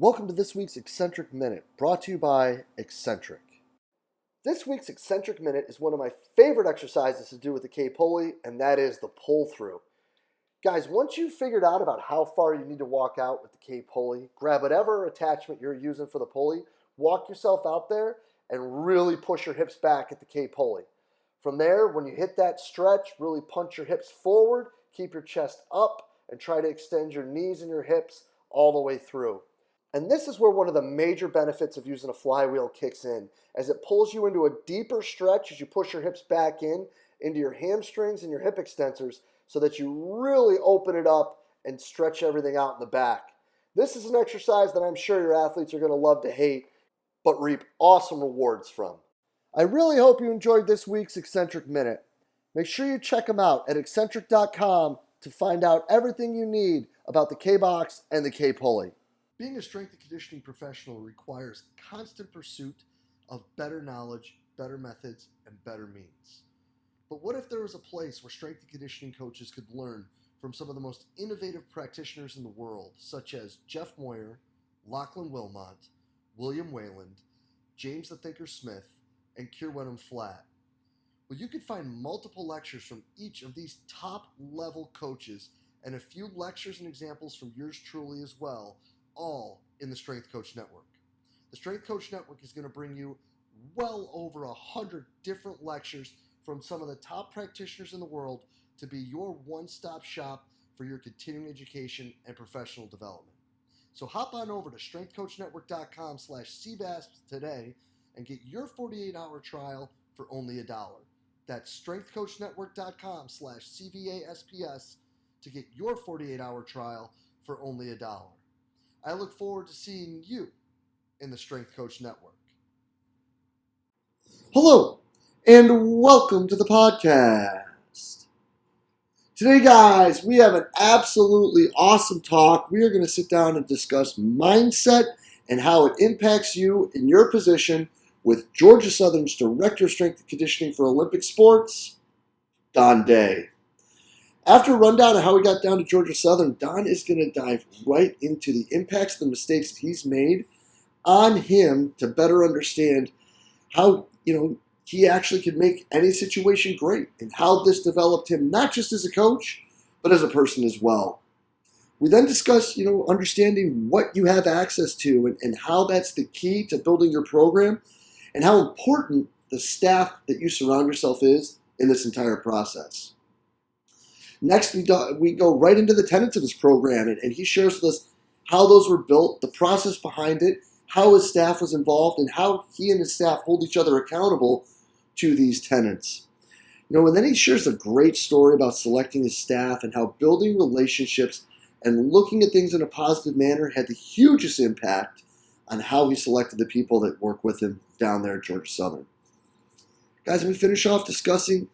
Welcome to this week's Eccentric Minute, brought to you by Eccentric. This week's Eccentric Minute is one of my favorite exercises to do with the K-pulley, and that is the pull-through. Guys, once you've figured out about how far you need to walk out with the K-pulley, grab whatever attachment you're using for the pulley, walk yourself out there, and really push your hips back at the K-pulley. From there, when you hit that stretch, really punch your hips forward, keep your chest up, and try to extend your knees and your hips all the way through. And this is where one of the major benefits of using a flywheel kicks in, as it pulls you into a deeper stretch as you push your hips back into your hamstrings and your hip extensors, so that you really open it up and stretch everything out in the back. This is an exercise that I'm sure your athletes are going to love to hate, but reap awesome rewards from. I really hope you enjoyed this week's Eccentric Minute. Make sure you check them out at eccentric.com to find out everything you need about the K-box and the K-pulley. Being a strength and conditioning professional requires constant pursuit of better knowledge, better methods, and better means. But what if there was a place where strength and conditioning coaches could learn from some of the most innovative practitioners in the world, such as Jeff Moyer, Lachlan Wilmot, William Wayland, James the Thinker Smith, and Kierwenham Flatt? Well, you could find multiple lectures from each of these top-level coaches and a few lectures and examples from yours truly as well, all in the Strength Coach Network. The Strength Coach Network is going to bring you well over 100 different lectures from some of the top practitioners in the world to be your one-stop shop for your continuing education and professional development. So hop on over to strengthcoachnetwork.com/CVASP today and get your 48-hour trial for only $1. That's strengthcoachnetwork.com/CVASPS to get your 48-hour trial for only $1. I look forward to seeing you in the Strength Coach Network. Hello, and welcome to the podcast. Today, guys, we have an absolutely awesome talk. We are going to sit down and discuss mindset and how it impacts you in your position with Georgia Southern's Director of Strength and Conditioning for Olympic Sports, Don Day. After a rundown of how we got down to Georgia Southern, Don is going to dive right into the impacts of the mistakes that he's made on him to better understand how, he actually could make any situation great and how this developed him not just as a coach, but as a person as well. We then discuss, understanding what you have access to and how that's the key to building your program and how important the staff that you surround yourself is in this entire process. Next, we go right into the tenants of his program, and he shares with us how those were built, the process behind it, how his staff was involved, and how he and his staff hold each other accountable to these tenants. And then he shares a great story about selecting his staff and how building relationships and looking at things in a positive manner had the hugest impact on how he selected the people that work with him down there at Georgia Southern. Guys, we finish off discussing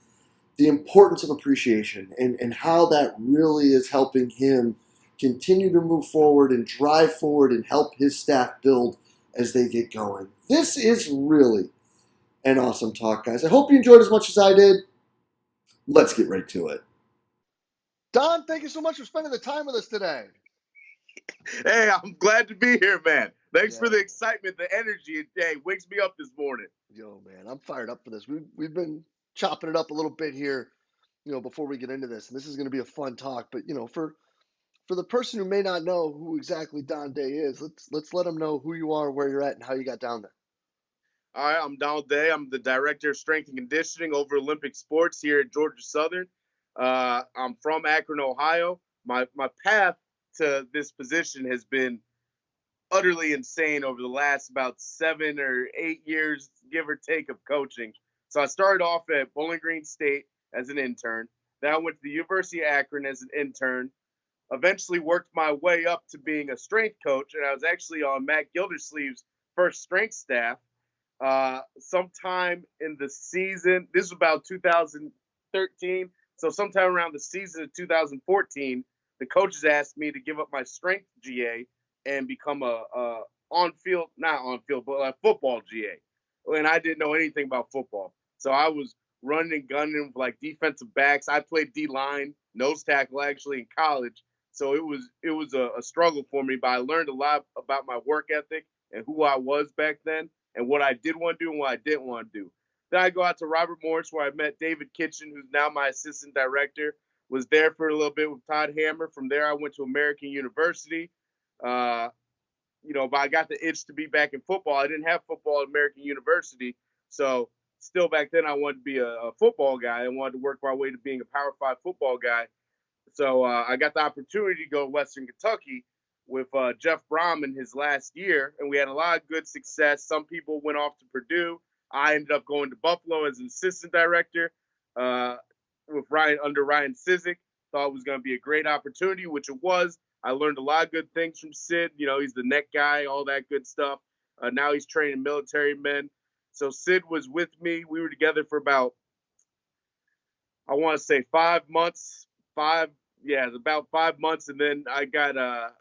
the importance of appreciation and how that really is helping him continue to move forward and drive forward and help his staff build as they get going. This is really an awesome talk, guys. I hope you enjoyed as much as I did. Let's get right to it. Don, thank you so much for spending the time with us today. Hey, I'm glad to be here, man. Thanks for the excitement, the energy. Hey, wakes me up this morning. Yo, man, I'm fired up for this. We've been chopping it up a little bit here, before we get into this, and this is going to be a fun talk. But for the person who may not know who exactly Don Day is, let's let them know who you are, where you're at, and how you got down there. All right, I'm Don Day. I'm the Director of Strength and Conditioning over Olympic Sports here at Georgia Southern. I'm from Akron, Ohio. My path to this position has been utterly insane over the last about 7 or 8 years, give or take, of coaching. So I started off at Bowling Green State as an intern. Then I went to the University of Akron as an intern. Eventually worked my way up to being a strength coach, and I was actually on Matt Gildersleeve's first strength staff. Sometime in the season, this was about 2013, so sometime around the season of 2014, the coaches asked me to give up my strength GA and become a football GA. And I didn't know anything about football. So I was running and gunning with like defensive backs. I played D-line, nose tackle actually in college. So it was a struggle for me, but I learned a lot about my work ethic and who I was back then and what I did want to do and what I didn't want to do. Then I go out to Robert Morris where I met David Kitchen, who's now my assistant director. Was there for a little bit with Todd Hammer. From there, I went to American University. Uh, but I got the itch to be back in football. I didn't have football at American University, so still back then I wanted to be a football guy. I wanted to work my way to being a Power Five football guy. So I got the opportunity to go to Western Kentucky with Jeff Brom in his last year, and we had a lot of good success. Some people went off to Purdue. I ended up going to Buffalo as an assistant director uh, with Ryan Sizik. Thought it was going to be a great opportunity, which it was. I learned a lot of good things from Sid. He's the net guy, all that good stuff. Now he's training military men. So Sid was with me. We were together for about, I want to say 5 months. It's about 5 months, and then I got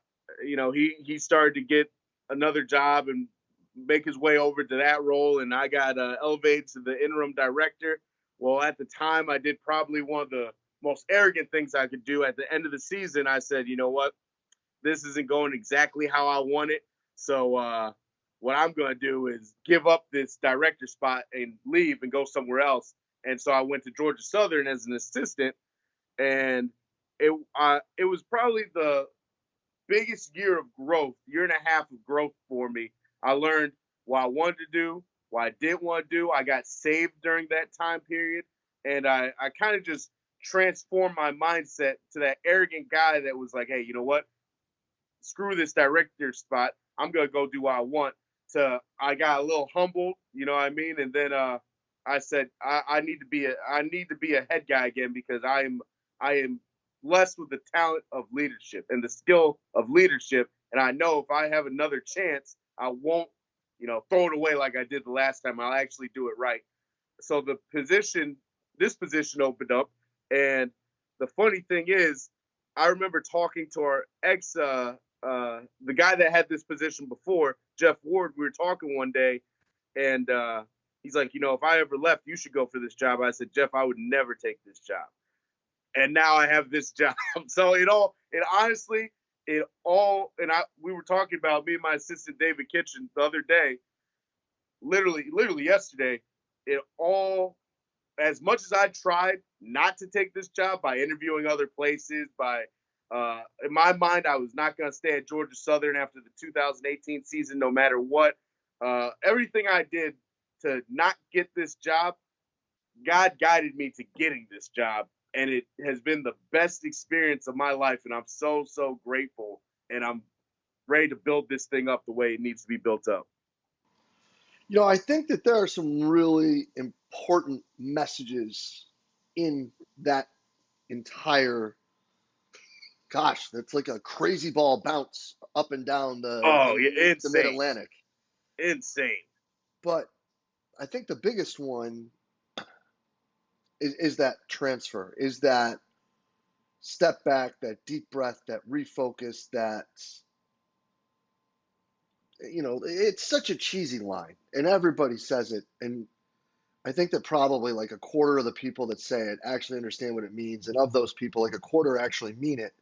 he started to get another job and make his way over to that role, and I got elevated to the interim director. Well, at the time, I did probably one of the most arrogant things I could do. At the end of the season, I said, you know what, this isn't going exactly how I want it. So what I'm going to do is give up this director spot and leave and go somewhere else. And so I went to Georgia Southern as an assistant, and it was probably the biggest year of growth, year and a half of growth for me. I learned what I wanted to do, what I didn't want to do. I got saved during that time period, and I kind of just transformed my mindset to that arrogant guy that was like, hey, you know what? Screw this director spot. I'm gonna go do what I want. I got a little humbled, you know what I mean? And then I said I need to be a head guy again because I am blessed with the talent of leadership and the skill of leadership. And I know if I have another chance, I won't, throw it away like I did the last time. I'll actually do it right. So this position opened up, and the funny thing is, I remember talking to our the guy that had this position before, Jeff Ward. We were talking one day, and he's like, if I ever left, you should go for this job. I said, Jeff, I would never take this job. And now I have this job. So we were talking about me and my assistant David Kitchen the other day, literally yesterday. It all, as much as I tried not to take this job by interviewing other places, in my mind, I was not going to stay at Georgia Southern after the 2018 season, no matter what. Everything I did to not get this job, God guided me to getting this job, and it has been the best experience of my life, and I'm so, so grateful, and I'm ready to build this thing up the way it needs to be built up. I think that there are some really important messages in that entire, gosh, that's like a crazy ball bounce up and down the Mid-Atlantic. Insane. But I think the biggest one is that transfer, is that step back, that deep breath, that refocus, that, it's such a cheesy line, and everybody says it. And I think that probably like a quarter of the people that say it actually understand what it means. And of those people, like a quarter actually mean it.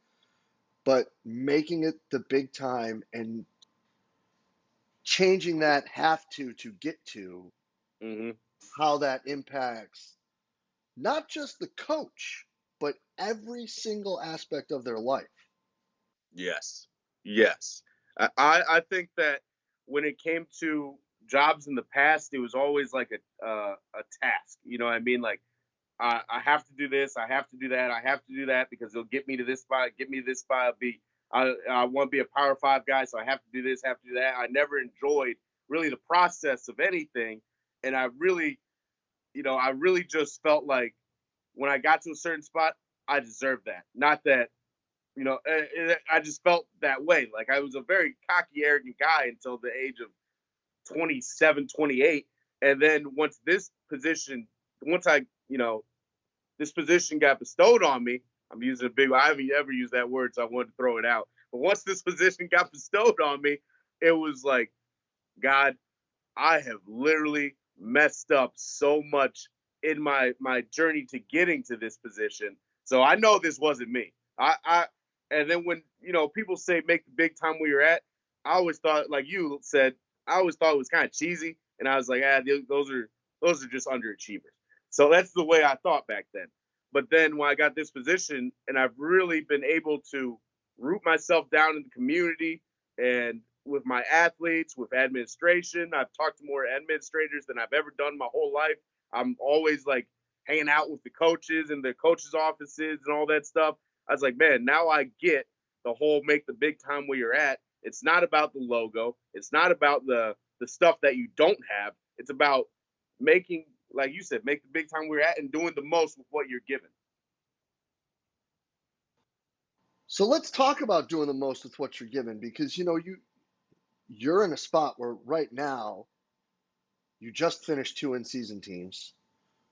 But making it the big time and changing that to get to, Mm-hmm. how that impacts not just the coach, but every single aspect of their life. Yes. Yes. I think that when it came to jobs in the past, it was always like a task. You know what I mean? Like, I have to do this, I have to do that, I have to do that because it'll get me to this spot, get me to this spot. I want to be a Power Five guy, so I have to do this, have to do that. I never enjoyed really the process of anything, and I really just felt like when I got to a certain spot, I deserved that. Not that, I just felt that way. Like I was a very cocky, arrogant guy until the age of 27, 28. And then once this position got bestowed on me, I haven't ever used that word, so I wanted to throw it out. But once this position got bestowed on me, it was like, God, I have literally messed up so much in my journey to getting to this position. So I know this wasn't me. And then when people say make the big time where you're at, I always thought, like you said, I always thought it was kind of cheesy, and I was like, those are just underachievers. So that's the way I thought back then. But then when I got this position, and I've really been able to root myself down in the community and with my athletes, with administration, I've talked to more administrators than I've ever done my whole life. I'm always like hanging out with the coaches and the coaches' offices and all that stuff. I was like, man, now I get the whole make the big time where you're at. It's not about the logo. It's not about the stuff that you don't have. It's about making, like you said, make the big time where you're at and doing the most with what you're given. So let's talk about doing the most with what you're given, because you're in a spot where right now you just finished two in-season teams.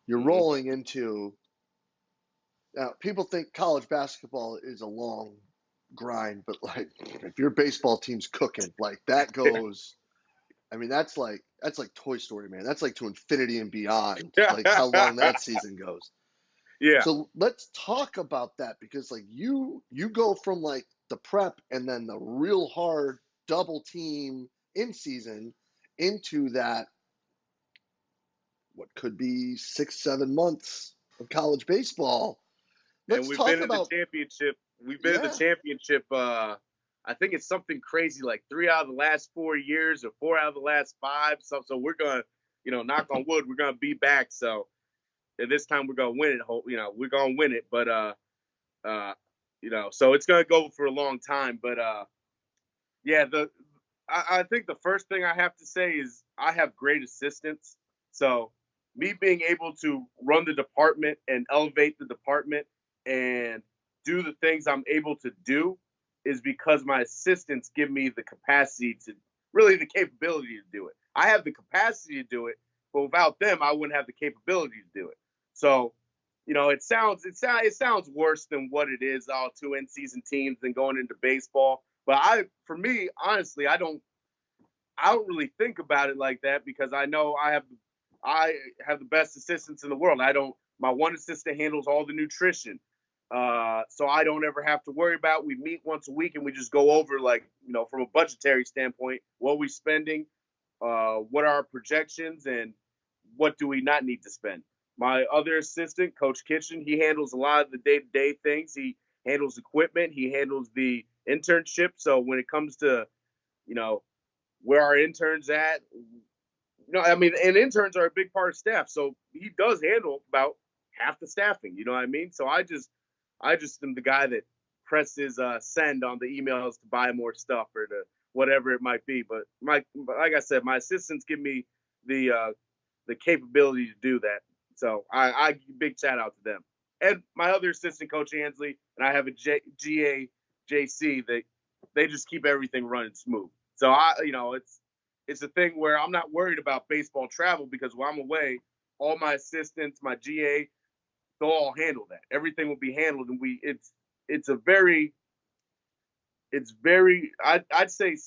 You're Mm-hmm. rolling into now. People think college basketball is a long grind, but like if your baseball team's cooking, like that goes. I mean, that's like Toy Story, man. That's like to infinity and beyond, like how long that season goes. Yeah, So let's talk about that, because like you go from like the prep and then the real hard double team in season into that what could be 6 7 months of college baseball. and Let's we've been talk in the about championship. We've been in the yeah. championship. I think it's something crazy like 3 out of the last 4 years or 4 out of the last five. So we're gonna, knock on wood, we're gonna be back. So and this time we're gonna win it. We're gonna win it. But uh, so it's gonna go for a long time. But yeah, I think the first thing I have to say is I have great assistants. So me being able to run the department and elevate the department and do the things I'm able to do is because my assistants give me the capacity to really the capability to do it. I have the capacity to do it, but without them, I wouldn't have the capability to do it. So, it sounds worse than what it is. All two in season teams and going into baseball. But for me, honestly, I don't really think about it like that because I know I have the best assistants in the world. I don't. My one assistant handles all the nutrition, so I don't ever have to worry about. We meet once a week and we just go over like from a budgetary standpoint what we spending, what are our projections, and what do we not need to spend. My other assistant, Coach Kitchen, he handles a lot of the day to day things. He handles equipment. He handles the internship. So when it comes to you know where our interns at. I mean, and interns are a big part of staff, so he does handle about half the staffing. You know what I mean? So I just am the guy that presses send on the emails to buy more stuff or to whatever it might be. But like I said, my assistants give me the capability to do that. So I big shout out to them. And my other assistant, Coach Ansley, and I have a GAJC that they just keep everything running smooth. So it's a thing where I'm not worried about baseball travel because while I'm away, all my assistants, my GA, they'll all handle that. Everything will be handled, and it's a very I'd say,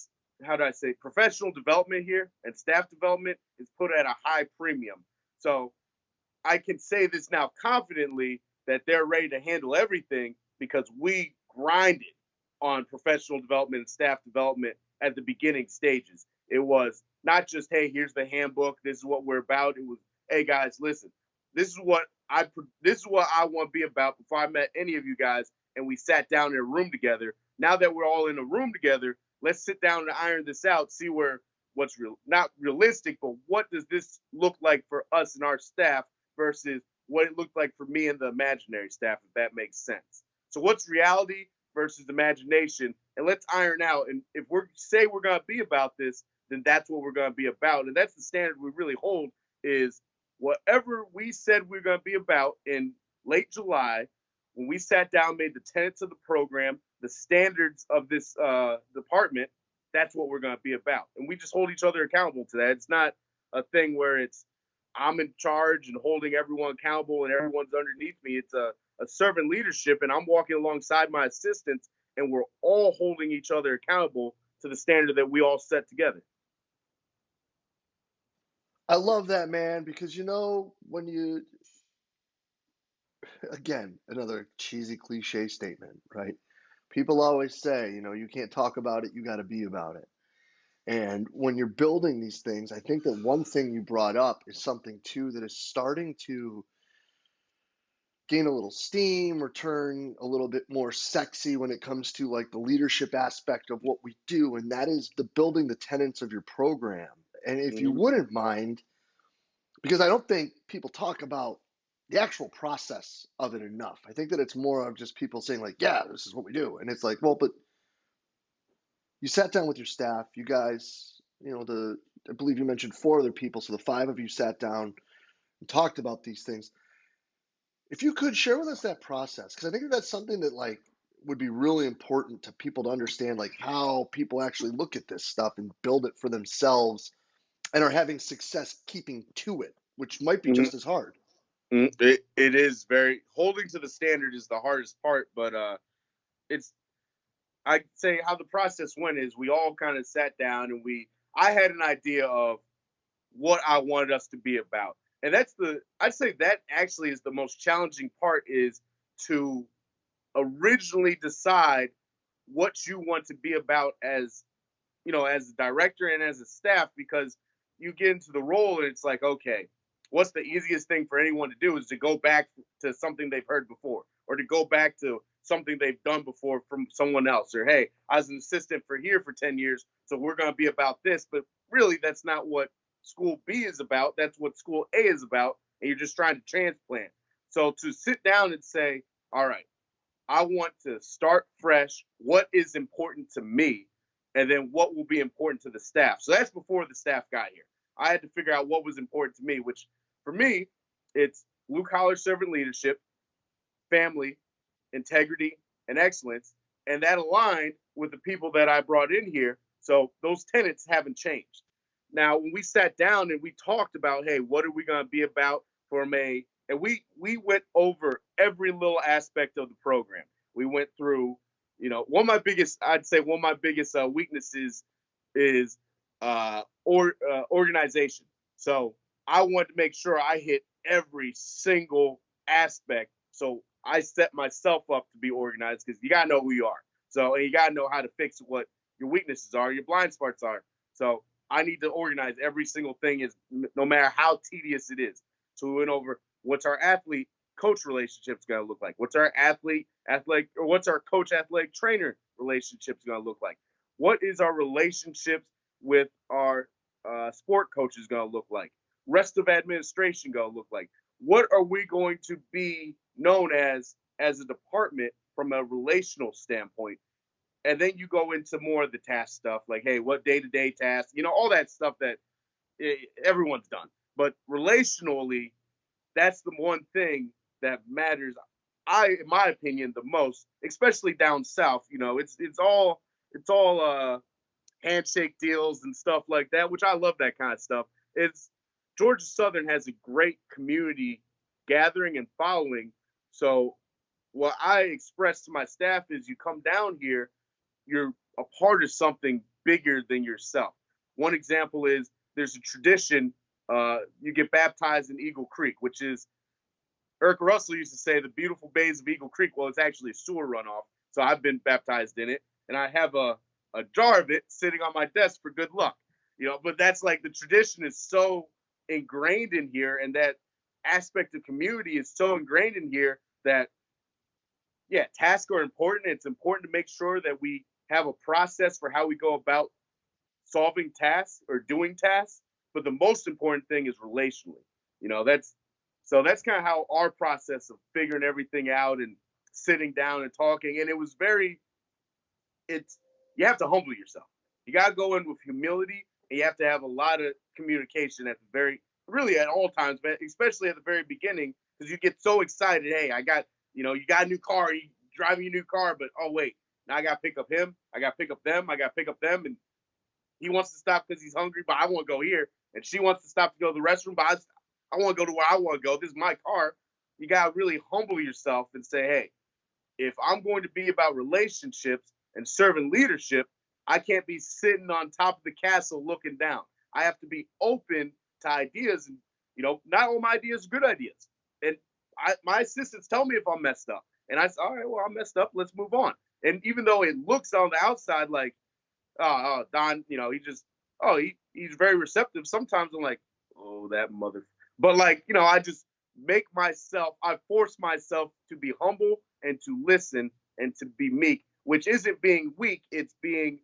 how do I say, professional development here and staff development is put at a high premium. So I can say this now confidently that they're ready to handle everything because we grinded on professional development and staff development at the beginning stages. It was not just, hey, here's the handbook, this is what we're about. It was, hey guys, listen, this is what this is what I want to be about before I met any of you guys and we sat down in a room together. Now that we're all in a room together, let's sit down and iron this out, see where what's real, not realistic, but what does this look like for us and our staff versus what it looked like for me and the imaginary staff, if that makes sense. So what's reality versus imagination? And let's iron out. And if we're going to be about this, then that's what we're going to be about. And that's the standard we really hold is whatever we said we are going to be about in late July, when we sat down, made the tenets of the program, the standards of this department, that's what we're going to be about. And we just hold each other accountable to that. It's not a thing where it's I'm in charge and holding everyone accountable and everyone's underneath me. It's a servant leadership, and I'm walking alongside my assistants, and we're all holding each other accountable to the standard that we all set together. I love that, man, because when you again, another cheesy cliche statement, right? People always say, you can't talk about it, you got to be about it. And when you're building these things, I think that one thing you brought up is something too that is starting to gain a little steam or turn a little bit more sexy when it comes to like the leadership aspect of what we do, and that is the building the tenets of your program. And if you Hmm. wouldn't mind, because I don't think people talk about the actual process of it enough. I think that it's more of just people saying like, yeah, this is what we do. And it's like, well, but you sat down with your staff, you guys, I believe you mentioned four other people, so the five of you sat down and talked about these things. If you could share with us that process, because I think that's something that like would be really important to people to understand, like how people actually look at this stuff and build it for themselves and are having success keeping to it, which might be Hmm. just as hard. It is very holding to the standard is the hardest part, but it's I'd say how the process went is we all kind of sat down and I had an idea of what I wanted us to be about. And I'd say that actually is the most challenging part is to originally decide what you want to be about as a director and as a staff, because you get into the role and it's like, okay, what's the easiest thing for anyone to do is to go back to something they've heard before or to go back to something they've done before from someone else, or hey, I was an assistant for here for 10 years, so we're going to be about this. But really, that's not what school B is about. That's what school A is about. And you're just trying to transplant. So to sit down and say, all right, I want to start fresh. What is important to me? And then what will be important to the staff? So that's before the staff got here. I had to figure out what was important to me, which for me, it's blue collar servant leadership, family, integrity, and excellence. And that aligned with the people that I brought in here. So those tenets haven't changed. Now, when we sat down and we talked about, hey, what are we going to be about for May? And we went over every little aspect of the program. We went through, I'd say one of my biggest weaknesses is organization. So I wanted to make sure I hit every single aspect. So I set myself up to be organized because you gotta know who you are. So and you gotta know how to fix what your weaknesses are, your blind spots are. So I need to organize every single thing, is no matter how tedious it is. So we went over what's our athlete coach relationships going to look like. What's our or what's our coach athletic trainer relationships going to look like? What is our relationships with our sport coaches going to look like? Rest of administration going to look like? What are we going to be known as a department from a relational standpoint? And then you go into more of the task stuff, like, hey, what day-to-day tasks, all that stuff that everyone's done. But relationally, that's the one thing that matters, in my opinion, the most, especially down south. It's all handshake deals and stuff like that, which I love that kind of stuff. It's Georgia Southern has a great community gathering and following. So what I express to my staff is you come down here, you're a part of something bigger than yourself. One example is there's a tradition, you get baptized in Eagle Creek, which is Eric Russell used to say the beautiful bays of Eagle Creek. Well, it's actually a sewer runoff. So I've been baptized in it, and I have a jar of it sitting on my desk for good luck. But that's like the tradition is so ingrained in here, and that aspect of community is so ingrained in here that yeah, tasks are important. It's important to make sure that we have a process for how we go about solving tasks or doing tasks. But the most important thing is relationally. That's kind of how our process of figuring everything out and sitting down and talking. And it was it's you have to humble yourself. You got to go in with humility, and you have to have a lot of communication really at all times, but especially at the very beginning, because you get so excited. Hey, you got a new car, you driving a new car, but oh wait, now I got to pick up him, I got to pick up them, I got to pick up them, and he wants to stop because he's hungry, but I want to go here, and she wants to stop to go to the restroom, but I want to go to where I want to go. This is my car. You got to really humble yourself and say, hey, if I'm going to be about relationships and servant leadership, I can't be sitting on top of the castle looking down. I have to be open to ideas, and not all my ideas are good ideas. And my assistants tell me if I'm messed up, and I say, all right, well, I'm messed up. Let's move on. And even though it looks on the outside like, Don, he's very receptive. Sometimes I'm like, oh, that mother. But like, I just I force myself to be humble and to listen and to be meek, which isn't being weak. It's being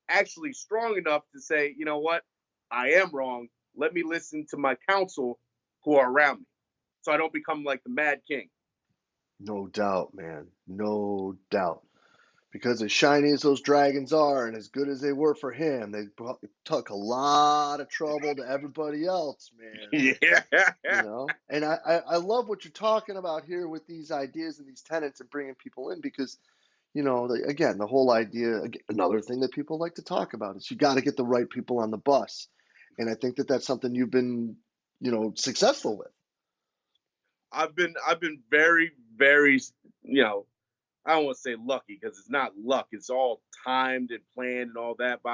actually strong enough to say, you know what, I am wrong. Let me listen to my counsel who are around me, so I don't become like the Mad King. No doubt, man. No doubt. Because as shiny as those dragons are and as good as they were for him, they took a lot of trouble to everybody else, man. Yeah. And I love what you're talking about here with these ideas and these tenets and bringing people in because, again, the whole idea, another thing that people like to talk about is you got to get the right people on the bus. And I think that that's something you've been, successful with. I've been very, very, I don't want to say lucky because it's not luck. It's all timed and planned and all that. But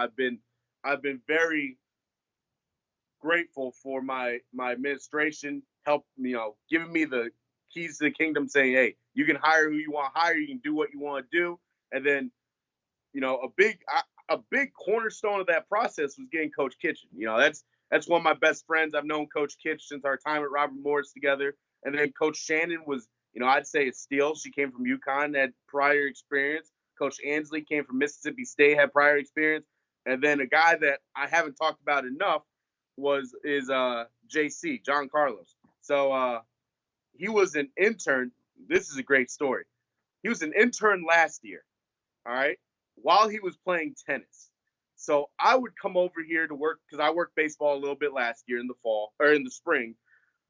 I've been very grateful for my administration help, giving me the keys to the kingdom, saying, hey, you can hire who you want to hire, you can do what you want to do. And then, a big cornerstone of that process was getting Coach Kitchen. That's one of my best friends. I've known Coach Kitch since our time at Robert Morris together. And then Coach Shannon was, I'd say a steal. She came from UConn, had prior experience. Coach Ansley came from Mississippi State, had prior experience. And then a guy that I haven't talked about enough is JC, John Carlos. So he was an intern. This is a great story. He was an intern last year, all right, while he was playing tennis. So I would come over here to work because I worked baseball a little bit last year in the fall or in the spring.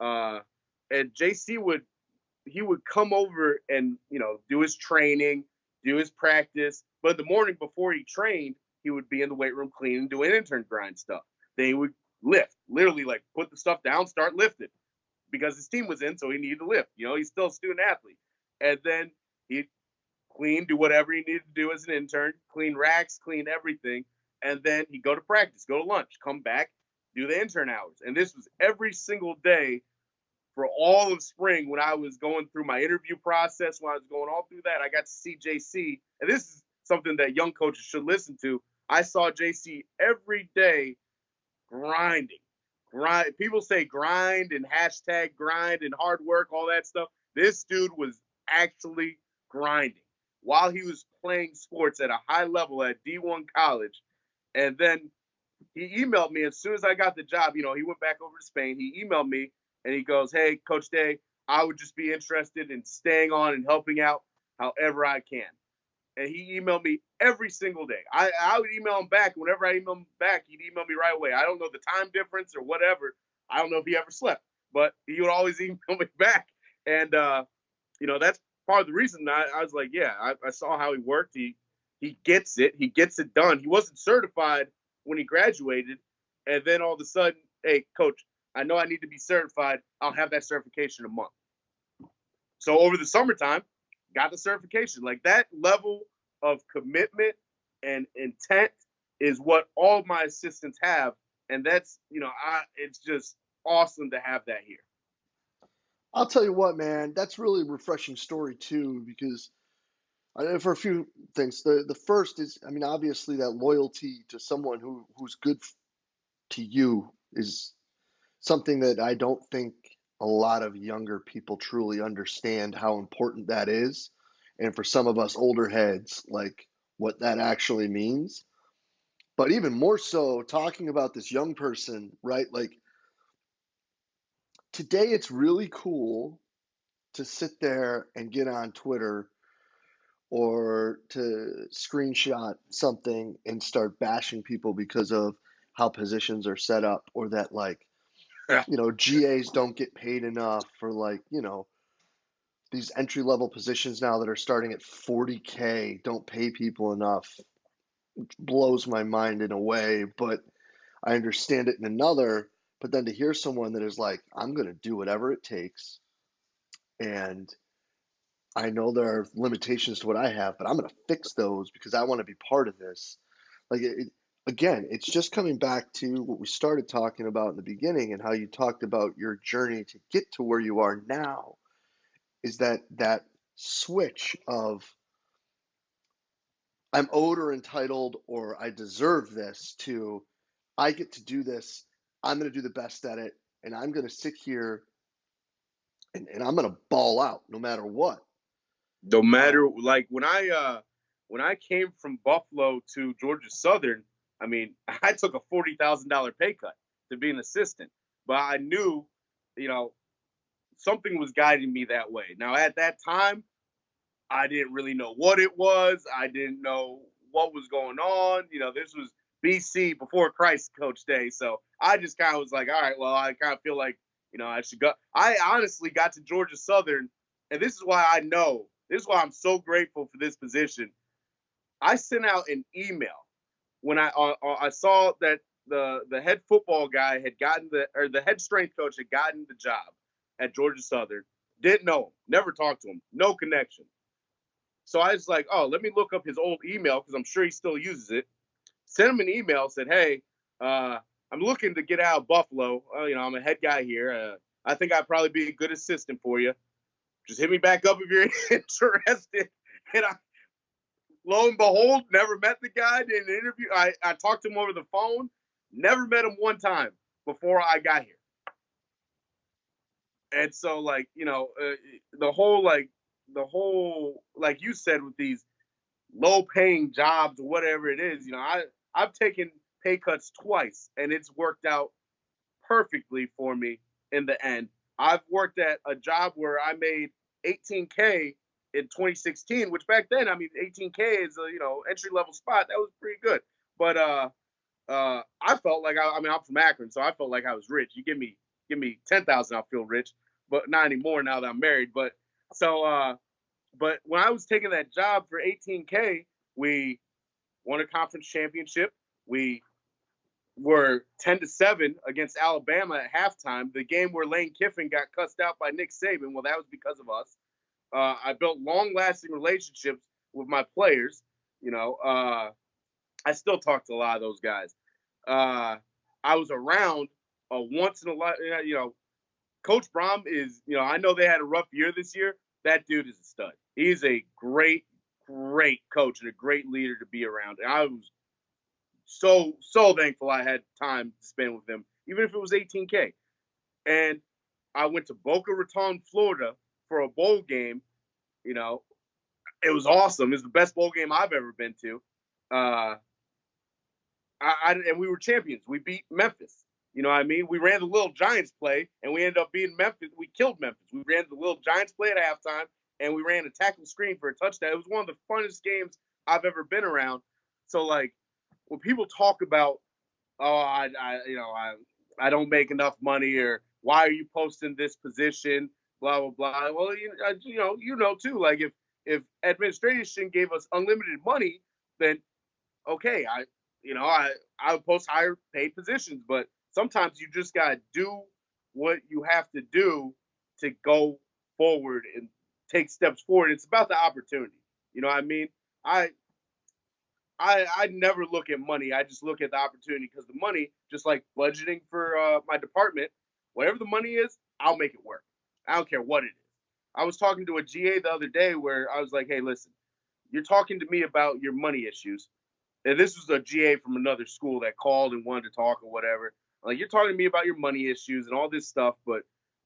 Uh, and JC would come over and do his training, do his practice. But the morning before he trained, he would be in the weight room cleaning, doing intern grind stuff. Then he would lift, literally like put the stuff down, start lifting because his team was in, so he needed to lift. He's still a student athlete. And then he'd clean, do whatever he needed to do as an intern, clean racks, clean everything. And then he'd go to practice, go to lunch, come back, do the intern hours. And this was every single day for all of spring when I was going through my interview process, when I was going all through that. I got to see JC. And this is something that young coaches should listen to. I saw JC every day grinding. People say grind and hashtag grind and hard work, all that stuff. This dude was actually grinding while he was playing sports at a high level at D1 college. And then he emailed me as soon as I got the job. He went back over to Spain. He emailed me and he goes, hey, Coach Day, I would just be interested in staying on and helping out however I can. And he emailed me every single day. I would email him back. Whenever I email him back, he'd email me right away. I don't know the time difference or whatever. I don't know if he ever slept, but he would always email me back. And, that's part of the reason I was like, yeah, I saw how he worked. He gets it. He gets it done. He wasn't certified when he graduated. And then all of a sudden, hey, coach, I know I need to be certified. I'll have that certification in a month. So over the summertime, got the certification. Like that level of commitment and intent is what all my assistants have. And that's, it's just awesome to have that here. I'll tell you what, man, that's really a refreshing story too, because for a few things. The first is, I mean, obviously that loyalty to someone who's good to you is something that I don't think a lot of younger people truly understand how important that is. And for some of us older heads, like what that actually means. But even more so, talking about this young person, right? Like today, it's really cool to sit there and get on Twitter or to screenshot something and start bashing people because of how positions are set up or that like GAs don't get paid enough for like these entry level positions now that are starting at 40K don't pay people enough, which blows my mind in a way, but I understand it in another. But then to hear someone that is like, I'm going to do whatever it takes, and I know there are limitations to what I have, but I'm going to fix those because I want to be part of this. Like, again, it's just coming back to what we started talking about in the beginning and how you talked about your journey to get to where you are now is that switch of I'm owed or entitled or I deserve this to I get to do this. I'm going to do the best at it. And I'm going to sit here and I'm going to ball out no matter what. No Um, matter like when I came from Buffalo to Georgia Southern, I mean, I took a $40,000 pay cut to be an assistant, but I knew, you know, something was guiding me that way. Now at that time, I didn't really know what it was. I didn't know what was going on. This was BC before Christ coach day. So I just kind of was like, all right, well, I kind of feel like, I should go. I honestly got to Georgia Southern, and this is why I know, this is why I'm so grateful for this position. I sent out an email when I saw that the head football guy had gotten the head strength coach had gotten the job at Georgia Southern. Didn't know him, never talked to him, no connection. So I was like, oh, let me look up his old email because I'm sure he still uses it. Sent him an email, said, hey, I'm looking to get out of Buffalo. I'm a head guy here. I think I'd probably be a good assistant for you. Just hit me back up if you're interested. And lo and behold, never met the guy. Did an interview. I talked to him over the phone. Never met him one time before I got here. And so, like, the whole, like you said, with these low paying jobs or whatever it is, I've taken pay cuts twice and it's worked out perfectly for me in the end. I've worked at a job where I made 18K in 2016, which back then, I mean, 18K is a entry level spot. That was pretty good. But I felt like I mean, I'm from Akron, so I felt like I was rich. You give me 10,000, I'll feel rich, but not anymore now that I'm married. But when I was taking that job for 18K, we won a conference championship. We were 10-7 against Alabama at halftime. The game where Lane Kiffin got cussed out by Nick Saban. Well, that was because of us. I built long-lasting relationships with my players. I still talk to a lot of those guys. I was around once in a lot. Coach Brom is. I know they had a rough year this year. That dude is a stud. He's a great, great coach and a great leader to be around. And I was so thankful I had time to spend with him, even if it was 18K. And I went to Boca Raton, Florida, for a bowl game. You know, it was awesome. It was the best bowl game I've ever been to. Uh, and we were champions. We beat Memphis. You know what I mean? We ran the Little Giants play, and we ended up beating Memphis. We killed Memphis. We ran the Little Giants play at halftime, and we ran a tackle screen for a touchdown. It was one of the funnest games I've ever been around. So, like, when people talk about, oh, I don't make enough money, or why are you posting this position, blah blah blah. Well, you know too. Like, if administration gave us unlimited money, then okay, I would post higher paid positions, but sometimes you just gotta do what you have to do to go forward and take steps forward. It's about the opportunity. You know what I mean? I I never look at money. I just look at the opportunity because the money, just like budgeting for my department, whatever the money is, I'll make it work. I don't care what it is. I was talking to a GA the other day where I was like, "Hey, listen, you're talking to me about your money issues, and this was a GA from another school that called and wanted to talk or whatever. Like, you're talking to me about your money issues and all this stuff, but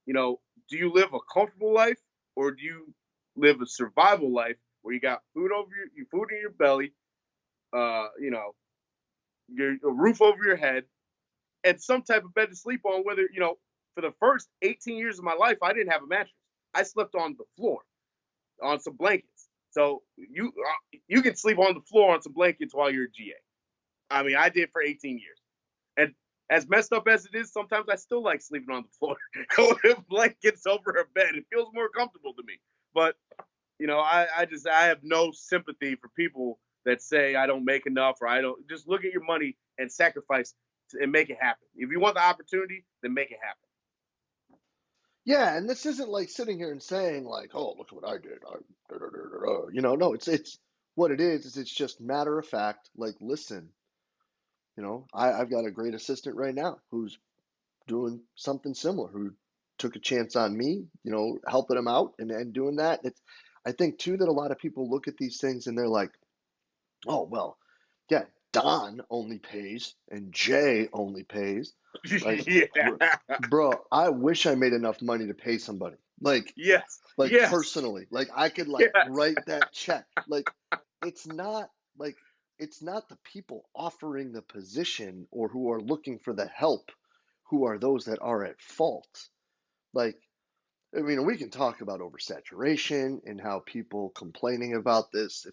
do you live a comfortable life or do you live a survival life where you got food over your food in your belly, uh, you know, your a roof over your head, and some type of bed to sleep on? Whether for the first 18 years of my life, I didn't have a mattress. I slept on the floor on some blankets. So you can sleep on the floor on some blankets while you're a GA. I mean, I did for 18 years. And as messed up as it is, sometimes I still like sleeping on the floor with blankets over a bed. It feels more comfortable to me. But I have no sympathy for people that say I don't make enough, or I don't. Just look at your money and sacrifice and make it happen. If you want the opportunity, then make it happen. yeah, and this isn't like sitting here and saying like, "Oh, look what I did." No, it's what it is it's just matter of fact. Like, listen, I've got a great assistant right now who's doing something similar, who took a chance on me, helping him out and doing that. I think too that a lot of people look at these things and they're like, Oh, well, yeah, Don only pays and Jay only pays. Like, Yeah. bro, I wish I made enough money to pay somebody. Yes. Like Yes. personally, like I could like Yes. write that check. It's not like it's not the people offering the position or who are looking for the help who are those that are at fault. Like, I mean, we can talk about oversaturation and how people complaining about this,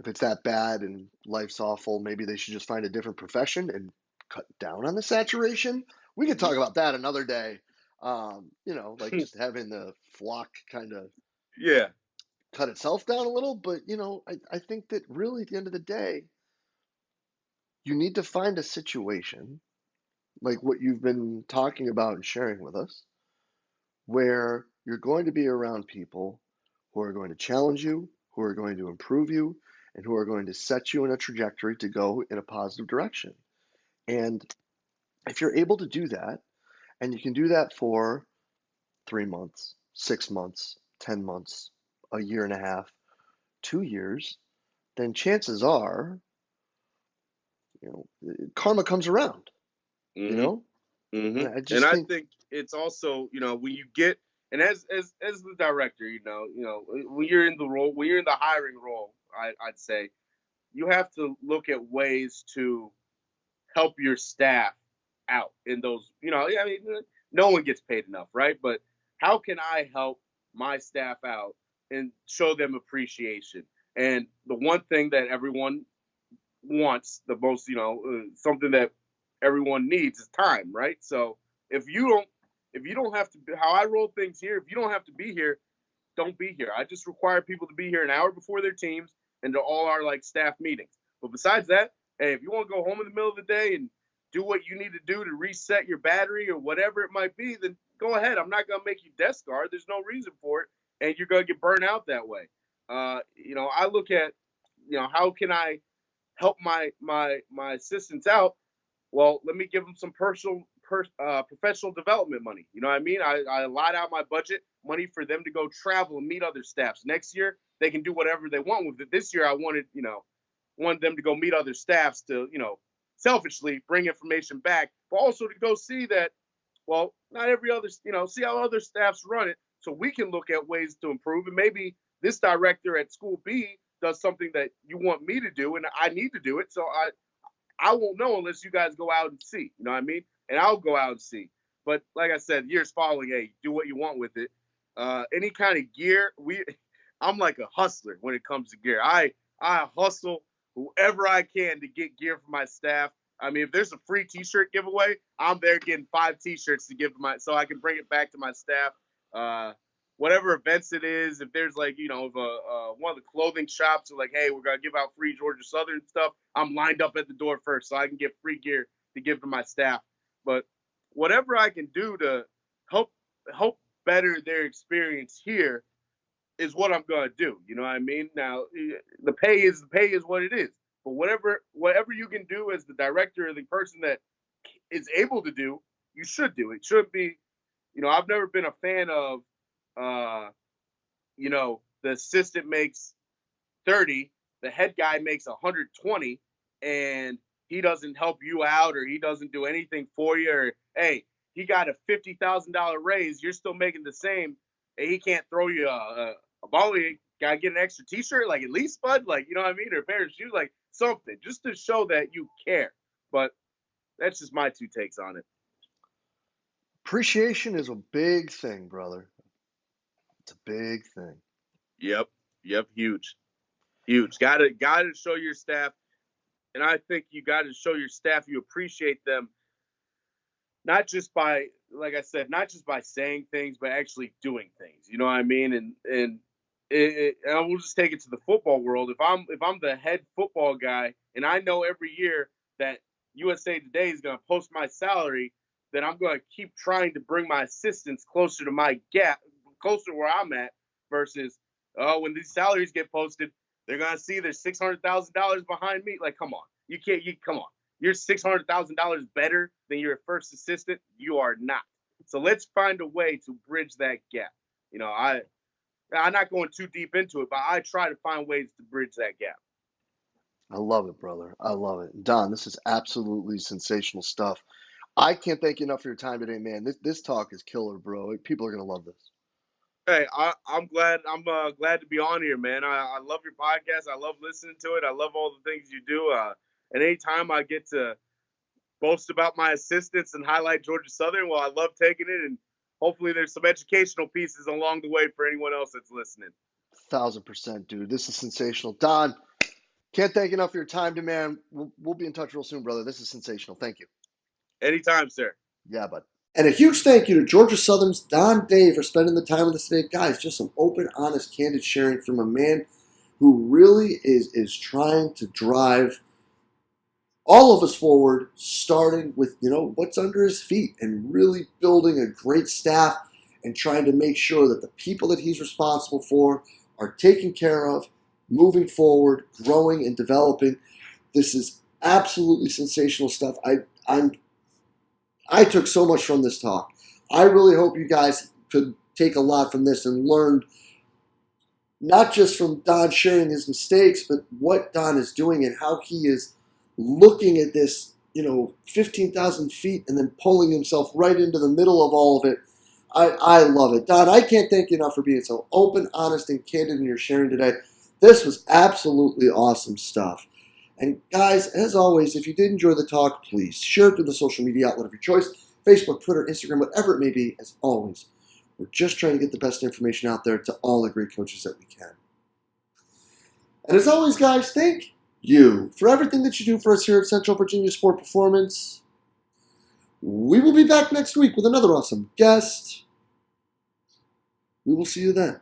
if it's that bad and life's awful, maybe they should just find a different profession and cut down on the saturation. We could talk Hmm. about that another day. Like just having the flock kind of Yeah. cut itself down a little. But, I think that really at the end of the day, you need to find a situation like what you've been talking about and sharing with us, where you're going to be around people who are going to challenge you, who are going to improve you, and who are going to set you in a trajectory to go in a positive direction. And if you're able to do that, and you can do that for 3 months, 6 months, 10 months, a year and a half, 2 years, then chances are, karma comes around, you Hmm. know? Hmm. And I And just I think, think it's also, when you get, and as the director, when you're in the role, when you're in the hiring role, I'd say you have to look at ways to help your staff out in those. I mean, no one gets paid enough, right? But how can I help my staff out and show them appreciation? And the one thing that everyone wants the most, something that everyone needs is time, right? So if you don't, if you don't have to, how I roll things here, if you don't have to be here, don't be here. I just require people to be here an hour before their teams and to all our like staff meetings. But besides that, hey, if you want to go home in the middle of the day and do what you need to do to reset your battery or whatever it might be, then go ahead. I'm not gonna make you desk guard. There's no reason for it, and you're gonna get burned out that way. I look at, how can I help my assistants out? Well, let me give them some professional development money. You know what I mean? I allot out my budget money for them to go travel and meet other staffs. Next year, they can do whatever they want with it. This year, I wanted them to go meet other staffs to, selfishly bring information back, but also to go see that, well, not every other, see how other staffs run it, so we can look at ways to improve. And maybe this director at school B does something that you want me to do, and I need to do it. So I won't know unless you guys go out and see. You know what I mean? And I'll go out and see. But like I said, years following, hey, do what you want with it. Any kind of gear, I'm like a hustler when it comes to gear. I hustle whoever I can to get gear for my staff. I mean, if there's a free T-shirt giveaway, I'm there getting 5 T-shirts to give to so I can bring it back to my staff. Uh, whatever events it is, if there's like, if one of the clothing shops are like, hey, we're gonna give out free Georgia Southern stuff, I'm lined up at the door first so I can get free gear to give to my staff. But whatever I can do to help help better their experience here is what I'm gonna do. You know what I mean? Now the pay is what it is. But whatever you can do as the director or the person that is able to do, you should do. It should be, I've never been a fan of uh, the assistant makes 30, the head guy makes 120, and he doesn't help you out or he doesn't do anything for you, or hey, he got a $50,000 raise, you're still making the same, and he can't throw you a ball. You gotta get an extra T-shirt, like at least, bud, like, you know what I mean, or a pair of shoes, like something, just to show that you care. But that's just my two takes on it. appreciation is a big thing, brother. It's a big thing. Yep, yep, huge, huge. Gotta show your staff, and I think you got to show your staff you appreciate them, not just by, like I said, not just by saying things, but actually doing things. You know what I mean? And I will just take it to the football world. If I'm the head football guy, and I know every year that USA Today is going to post my salary, then I'm going to keep trying to bring my assistants closer to my gap, closer to where I'm at. Versus, oh, when these salaries get posted, they're going to see there's $600,000 behind me. Like, come on, you can't. You come on. You're $600,000 better than your first assistant. You are not. So let's find a way to bridge that gap. I'm not going too deep into it, but I try to find ways to bridge that gap. I love it, brother. I love it. Don, this is absolutely sensational stuff. I can't thank you enough for your time today, man. This talk is killer, bro. People are gonna love this. Hey, I'm glad. I'm glad to be on here, man. I love your podcast. I love listening to it. I love all the things you do. And anytime I get to boast about my assistants and highlight Georgia Southern, well, I love taking it, and hopefully there's some educational pieces along the way for anyone else that's listening. 1000%, dude. This is sensational. Don, can't thank you enough for your time, man. We'll be in touch real soon, brother. This is sensational. Thank you. Anytime, sir. Yeah, bud. And a huge thank you to Georgia Southern's Don Day for spending the time with us today. Guys, just some open, honest, candid sharing from a man who really is trying to drive all of us forward, starting with, what's under his feet and really building a great staff and trying to make sure that the people that he's responsible for are taken care of, moving forward, growing and developing. This is absolutely sensational stuff. I took so much from this talk. I really hope you guys could take a lot from this and learn not just from Don sharing his mistakes, but what Don is doing and how he is looking at this, 15,000 feet and then pulling himself right into the middle of all of it. I love it. Don, I can't thank you enough for being so open, honest, and candid in your sharing today. This was absolutely awesome stuff. And guys, as always, if you did enjoy the talk, please share it to the social media outlet of your choice, Facebook, Twitter, Instagram, whatever it may be. As always, we're just trying to get the best information out there to all the great coaches that we can. And as always, guys, thank you for everything that you do for us here at Central Virginia Sport Performance. We will be back next week with another awesome guest. We will see you then.